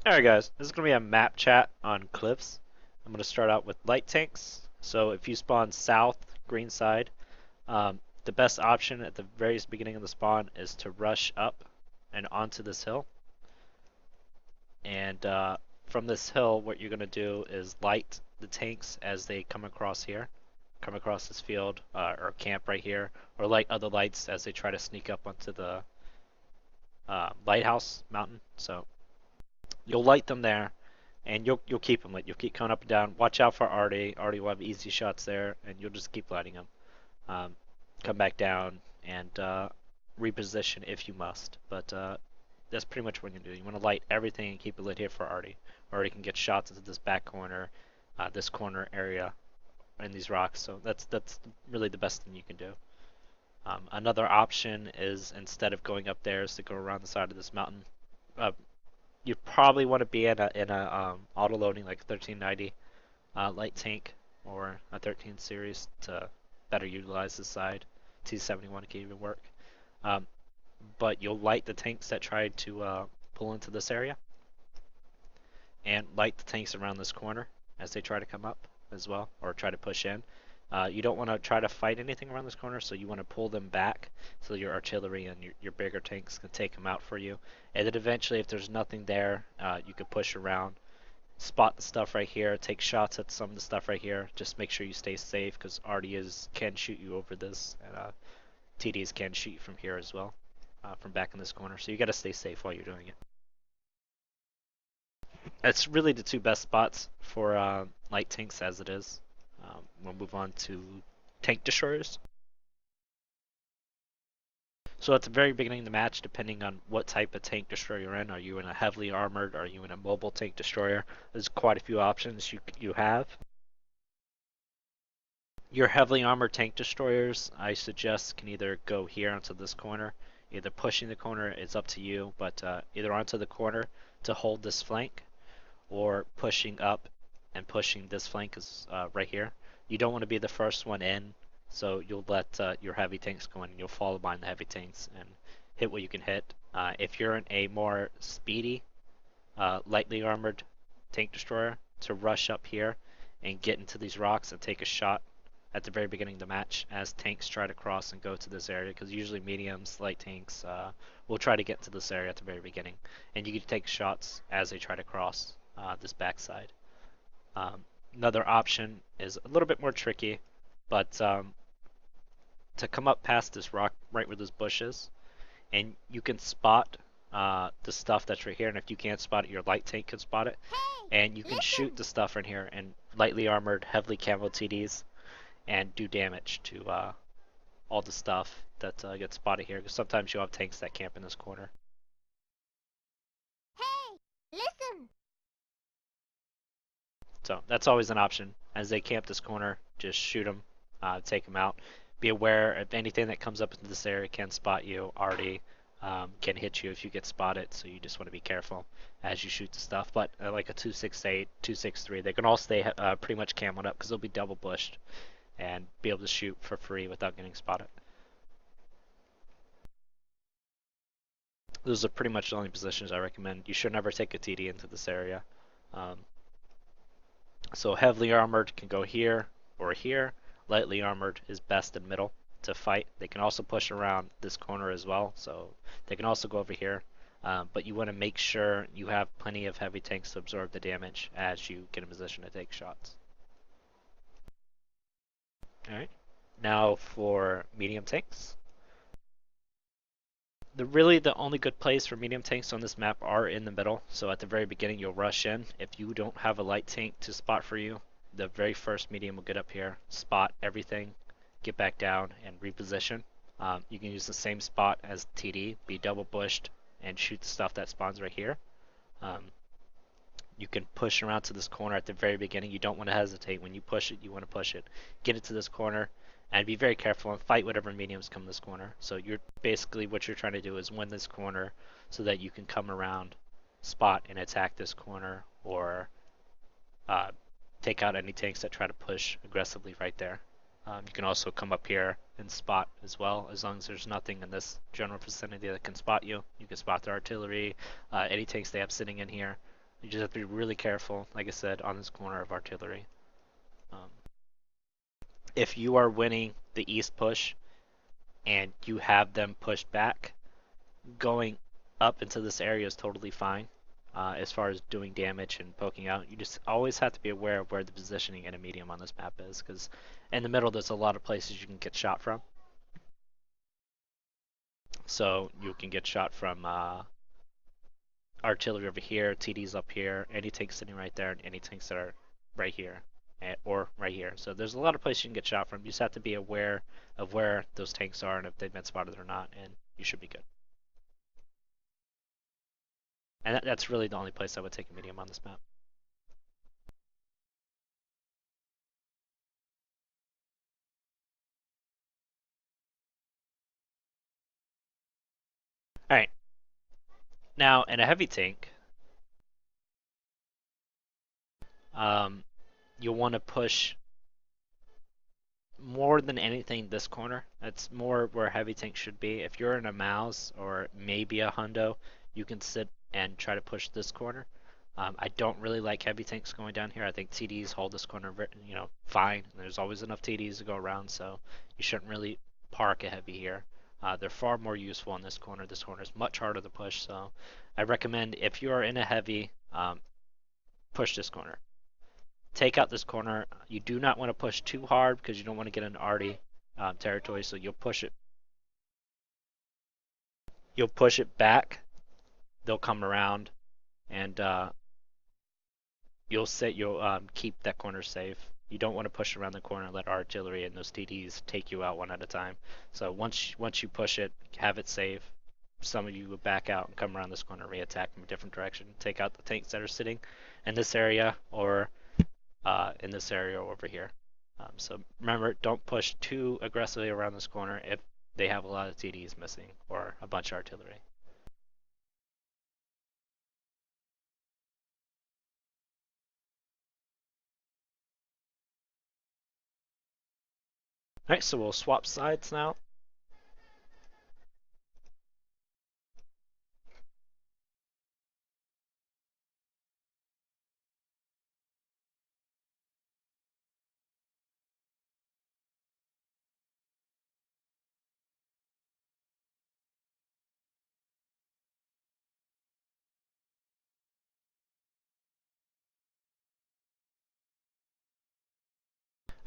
Alright guys, this is going to be a map chat on cliffs. I'm going to start out with light tanks. So if you spawn south, green side, the best option at the very beginning of the spawn is to rush up and onto this hill. And from this hill, what you're going to do is light the tanks as they come across here, come across this field, or camp right here, or light other lights as they try to sneak up onto the lighthouse mountain. So you'll light them there, and you'll keep them lit. You'll keep coming up and down. Watch out for Artie. Artie will have easy shots there, and you'll just keep lighting them. Come back down and reposition if you must. But that's pretty much what you do. You want to light everything and keep it lit here for Artie. Artie can get shots into this back corner, this corner area, in these rocks. So that's really the best thing you can do. Another option is instead of going up there is to go around the side of this mountain. You probably want to be in a auto loading like 1390 light tank or a 13 series to better utilize this side. T71 can even work. Um, but you'll light the tanks that try to pull into this area, and light the tanks around this corner as they try to come up as well, or try to push in. You don't want to try to fight anything around this corner, so you want to pull them back so your artillery and your bigger tanks can take them out for you. And then eventually, if there's nothing there, you can push around, spot the stuff right here, take shots at some of the stuff right here. Just make sure you stay safe because RDs can shoot you over this, and TDs can shoot you from here as well, from back in this corner. So you got to stay safe while you're doing it. It's really the two best spots for light tanks as it is. We'll move on to tank destroyers. So at the very beginning of the match, depending on what type of tank destroyer you're in, are you in a heavily armored, are you in a mobile tank destroyer? There's quite a few options you have. Your heavily armored tank destroyers, I suggest, can either go here onto this corner, either pushing the corner, it's up to you, but either onto the corner to hold this flank, or pushing up and pushing this flank is right here. You don't want to be the first one in, so you'll let your heavy tanks go in and you'll follow behind the heavy tanks and hit what you can hit. If you're in a more speedy, lightly armored tank destroyer, to rush up here and get into these rocks and take a shot at the very beginning of the match as tanks try to cross and go to this area, because usually mediums, light tanks will try to get to this area at the very beginning, and you can take shots as they try to cross this backside. Another option is a little bit more tricky, but to come up past this rock right where this bush is, and you can spot the stuff that's right here, and if you can't spot it, your light tank can spot it, and you can shoot the stuff in here and lightly armored, heavily camoed TDs and do damage to all the stuff that gets spotted here, because sometimes you'll have tanks that camp in this corner. Hey, listen! So that's always an option. As they camp this corner, just shoot them, take them out. Be aware if anything that comes up into this area can spot you already, can hit you if you get spotted, so you just want to be careful as you shoot the stuff. But like a 268, 263, they can all stay pretty much camoed up because they'll be double bushed and be able to shoot for free without getting spotted. Those are pretty much the only positions I recommend. You should never take a TD into this area. Um, So heavily armored can go here or here. Lightly armored is best in middle to fight. They can also push around this corner as well, so they can also go over here. But you want to make sure you have plenty of heavy tanks to absorb the damage as you get in position to take shots. Alright, now for medium tanks. The only good place for medium tanks on this map are in the middle. So at the very beginning you'll rush in. If you don't have a light tank to spot for you, the very first medium will get up here, spot everything, get back down and reposition. You can use the same spot as TD, be double bushed and shoot the stuff that spawns right here. You can push around to this corner at the very beginning. You don't want to hesitate. When you push it, you want to push it. Get it to this corner, and be very careful and fight whatever mediums come this corner. So you're basically what you're trying to do is win this corner so that you can come around, spot and attack this corner, or take out any tanks that try to push aggressively right there. You can also come up here and spot as well, as long as there's nothing in this general vicinity that can spot you. You can spot their artillery, any tanks they have sitting in here, You just have to be really careful, like I said, on this corner of artillery. Um, if you are winning the east push and you have them pushed back, going up into this area is totally fine. As far as doing damage and poking out, you just always have to be aware of where the positioning in a medium on this map is, because in the middle there's a lot of places you can get shot from. So you can get shot from artillery over here, TDs up here, any tanks sitting right there, and any tanks that are right here or right here. So there's a lot of places you can get shot from. You just have to be aware of where those tanks are and if they've been spotted or not, and you should be good. And that's really the only place I would take a medium on this map. All right. Now, in a heavy tank, um, you'll want to push more than anything this corner. That's more where a heavy tank should be. If you're in a mouse or maybe a hundo, you can sit and try to push this corner. I don't really like heavy tanks going down here. I think TDs hold this corner, fine. There's always enough TDs to go around, so you shouldn't really park a heavy here. They're far more useful in this corner. This corner is much harder to push, so I recommend if you are in a heavy, push this corner. Take out this corner. You do not want to push too hard because you don't want to get into arty territory, so you'll push it. You'll push it back. They'll come around, and you'll keep that corner safe. You don't want to push around the corner and let artillery and those TDs take you out one at a time. So once you push it, have it safe. Some of you will back out and come around this corner, re-attack from a different direction, take out the tanks that are sitting in this area or in this area over here. So remember, don't push too aggressively around this corner if they have a lot of TDs missing or a bunch of artillery. Alright, so we'll swap sides now.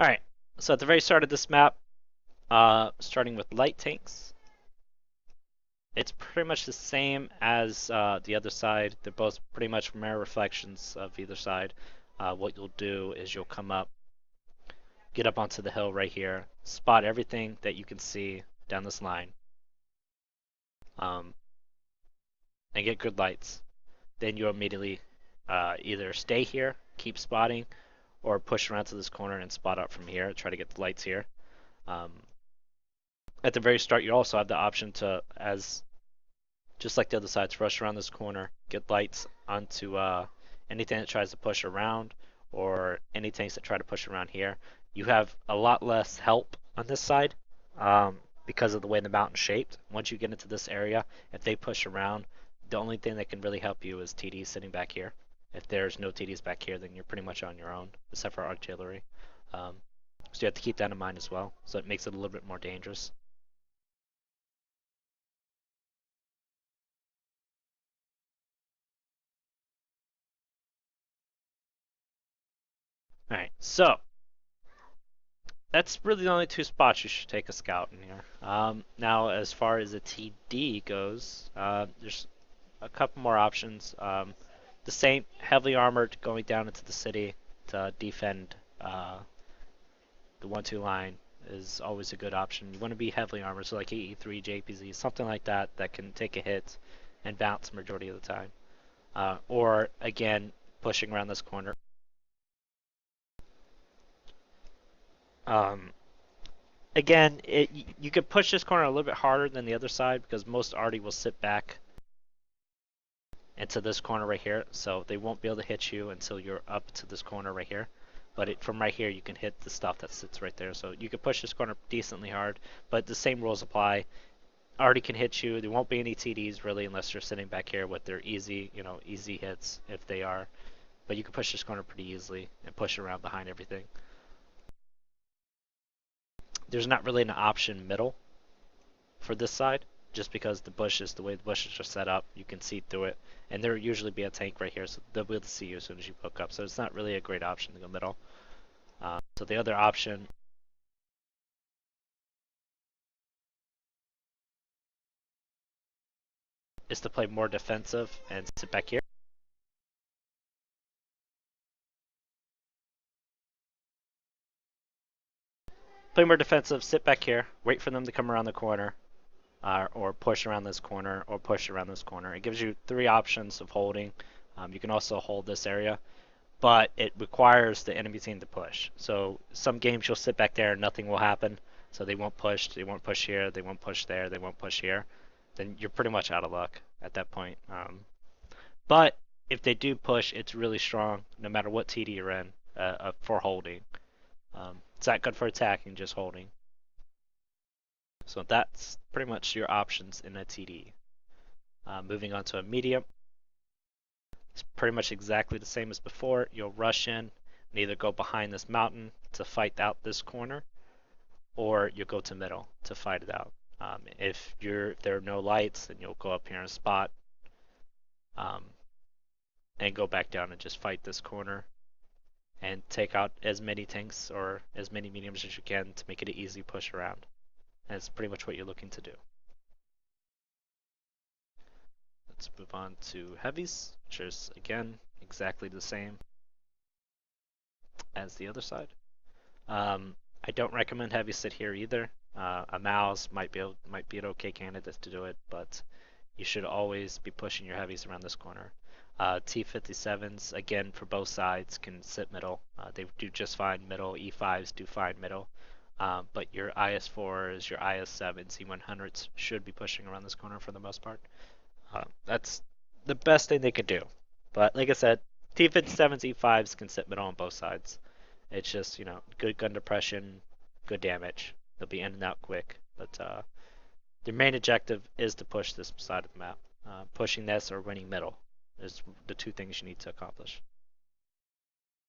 Alright, so at the very start of this map, starting with light tanks, it's pretty much the same as the other side. They're both pretty much mirror reflections of either side. What you'll do is you'll come up, get up onto the hill right here, spot everything that you can see down this line, and get good lights. Then you immediately either stay here, keep spotting, or push around to this corner and spot up from here. Try to get the lights here. Um, at the very start, you also have the option to, as just like the other sides, rush around this corner, get lights onto anything that tries to push around, or any tanks that try to push around here. You have a lot less help on this side because of the way the mountain's shaped. Once you get into this area, if they push around, the only thing that can really help you is TDs sitting back here. If there's no TDs back here, then you're pretty much on your own, except for artillery. So you have to keep that in mind as well. So it makes it a little bit more dangerous. Alright, so that's really the only two spots you should take a scout in here. Now, as far as a TD goes, there's a couple more options. The same heavily armored going down into the city to defend the 1-2 line is always a good option. You want to be heavily armored, so like AE3, JPZ, something like that that can take a hit and bounce the majority of the time. Or again, pushing around this corner. Again, you could push this corner a little bit harder than the other side because most arty will sit back into this corner right here, so they won't be able to hit you until you're up to this corner right here. But from right here, you can hit the stuff that sits right there. So you can push this corner decently hard, but the same rules apply. Artie can hit you. There won't be any TDs really unless you're sitting back here with their easy, easy hits if they are. But you can push this corner pretty easily and push around behind everything. There's not really an option middle for this side, just because the way the bushes are set up, you can see through it. And there'll usually be a tank right here, so they'll be able to see you as soon as you poke up. So it's not really a great option to go middle. So the other option is to play more defensive and sit back here. Play more defensive, sit back here, wait for them to come around the corner, or push around this corner, or push around this corner. It gives you three options of holding. You can also hold this area, but it requires the enemy team to push. So some games you'll sit back there and nothing will happen. So they won't push. They won't push here. They won't push there. They won't push here. Then you're pretty much out of luck at that point. But if they do push, it's really strong, no matter what TD you're in, for holding. It's not good for attacking, just holding. So that's pretty much your options in a TD. Moving on to a medium. It's pretty much exactly the same as before. You'll rush in and either go behind this mountain to fight out this corner, or you'll go to middle to fight it out. If there are no lights, then you'll go up here and spot, and go back down and just fight this corner and take out as many tanks or as many mediums as you can to make it an easy push around. And that's pretty much what you're looking to do. Let's move on to heavies, which is again exactly the same as the other side. I don't recommend heavy sit here either. A mouse might be an okay candidate to do it, but you should always be pushing your heavies around this corner. T57s, again, for both sides, can sit middle. They do just fine middle. E5s do fine middle. But your IS4s, your IS7s, E100s should be pushing around this corner for the most part. That's the best thing they could do. But like I said, T57s, E5s can sit middle on both sides. It's just, good gun depression, good damage. They'll be in and out quick. But their main objective is to push this side of the map. Pushing this or winning middle is the two things you need to accomplish.